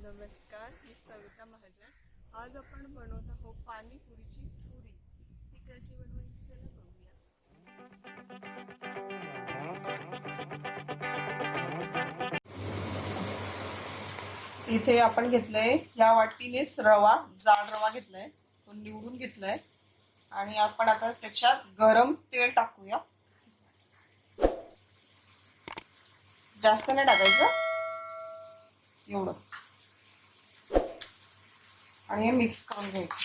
नमस्कार, मी सविता महाजन. आज आपण बनवत आहोत पाणी पुरीची पुरी. ती कशी बनवायची चला बघूया. इथे आपण घेतलंय या वाटीनेच रवा, जाड रवा घेतलाय, तो निवडून घेतलाय आणि आपण आता त्याच्यात गरम तेल टाकूया. जास्त नाही टाकायचं, एवढं, आणि हे मिक्स करून घ्यायचं.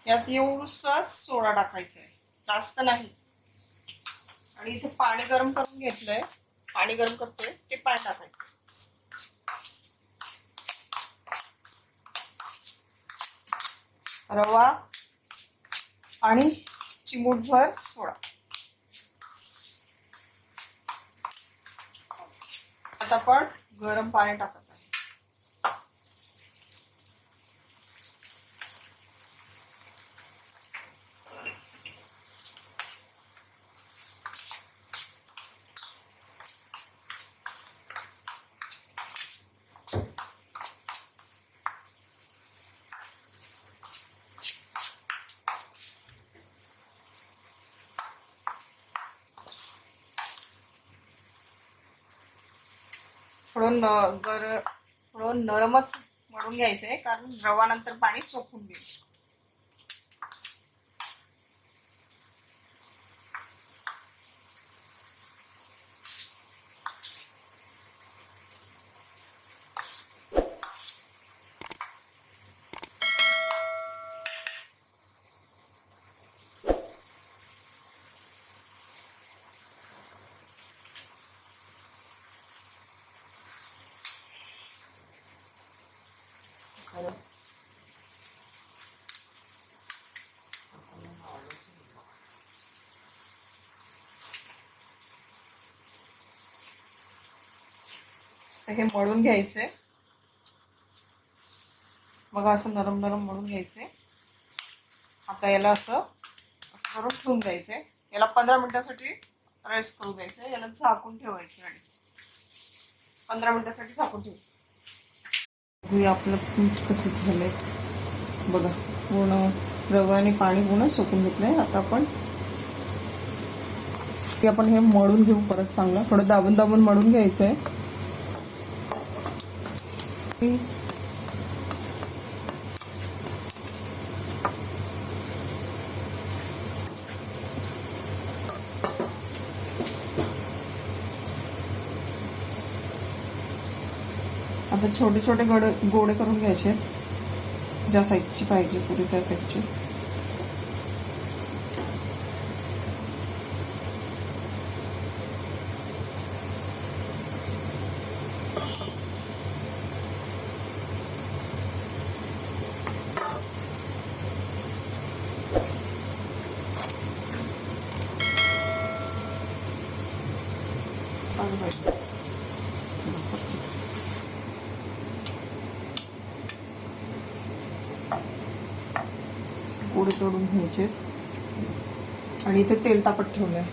यात एवढंसच सोडा टाकायचा आहे, जास्त नाही. आणि इथे पाणी गरम करून घेतलंय, पाणी गरम करतोय ते पाणी टाकायचं. रवा आणि चिमूटभर सोडा. आता आपण गरम पाणी टाकत आहे. थोडं नरमच मळून घ्यायचंय, कारण रवा नंतर पाणी सोकून घेईल. हे मळून घ्यायचे, बघा असं नरम नरम मळून घ्यायचे. आता याला असं करून ठेवून द्यायचे. याला 15 मिनिटासाठी रेस्ट करू द्यायचे. याला झाकून ठेवायचे आणि 15 मिनिटासाठी झाकून ठेवू. आपलं पीठ कसं झालंय बघा, पूर्ण रव्याने पाणी पूर्ण सोकून घेतलंय. आता आपण हे मळून घेऊ परत. चांगलं थोडं दाबून दाबून मळून घ्यायचंय. आता छोटे छोटे गोळे करून घ्यायचे, ज्या साईजची पाहिजे पुरी त्या साईजची. गोळे तोडून घ्यायचे आणि इथे तेल तापत ठेवलंय.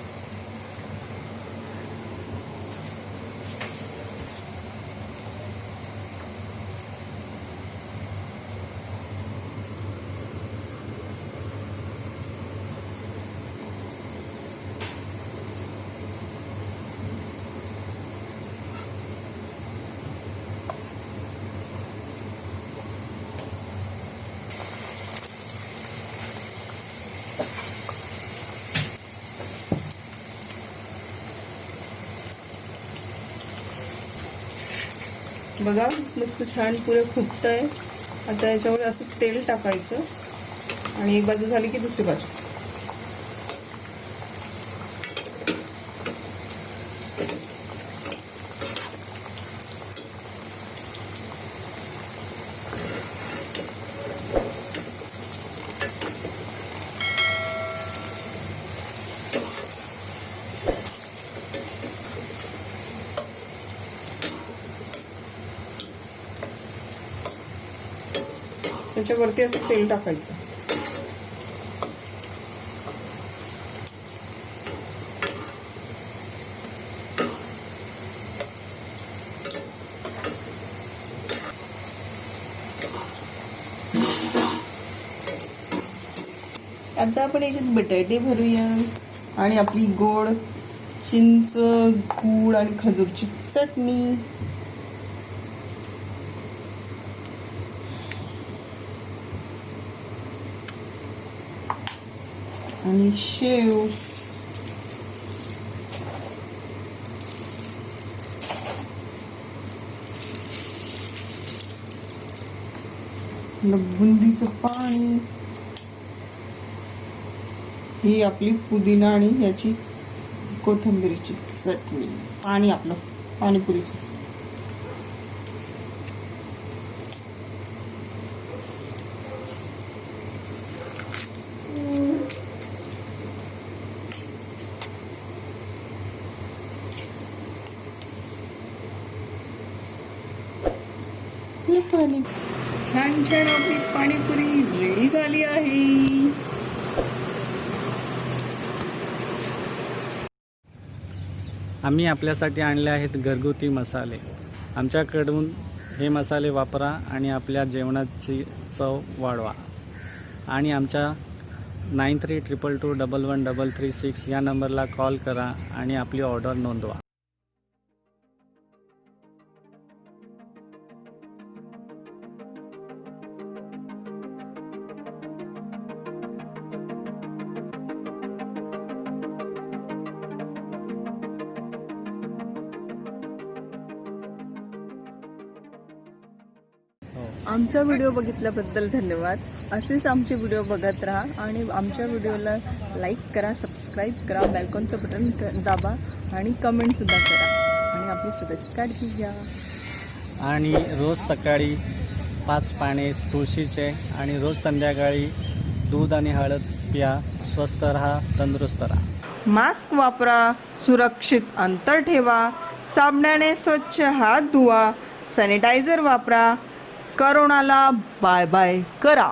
बघा मस्त छान पुरे फुगतंय. आता याच्यावर असं तेल टाकायचं आणि एक बाजू झाली की दुसरी बाजू. त्याच्यावरती असं तेल टाकायचं. आता आपण याच्यात बटाटे भरूया आणि आपली गोड चिंच, गूळ आणि खजूरची चटणी. आणि शेव. बुंदीचं पाणी. ही आपली पुदिना आणि याची कोथिंबीरची चटणी. पाणी आपलं पाणीपुरीचं. पाणी. छान छान आपली पाणीपुरी रेडी झाली आहे. आम्ही आपल्यासाठी आणले आहेत घरगुती मसाले. आमच्याकडून हे मसाले वापरा आणि आपल्या जेवणाची चव वाढवा. आणि आमच्या 9322211336 या नंबरला कॉल करा आणि आपली ऑर्डर नोंदवा. आमचा व्हिडिओ बघितल्याबद्दल धन्यवाद. असेच आमचे व्हिडिओ बघत राहा आणि आमच्या व्हिडिओला लाईक करा, सबस्क्राईब करा, बेलकॉनचं बटन दाबा आणि कमेंटसुद्धा करा आणि आपली स्वतःची काळजी घ्या. आणि रोज सकाळी 5 पाने तुळशीचे आणि रोज संध्याकाळी दूध आणि हळद प्या. स्वस्थ राहा, तंदुरुस्त राहा. मास्क वापरा, सुरक्षित अंतर ठेवा, साबणाने स्वच्छ हात धुवा, सॅनिटायझर वापरा. करोनाला बाय बाय करा.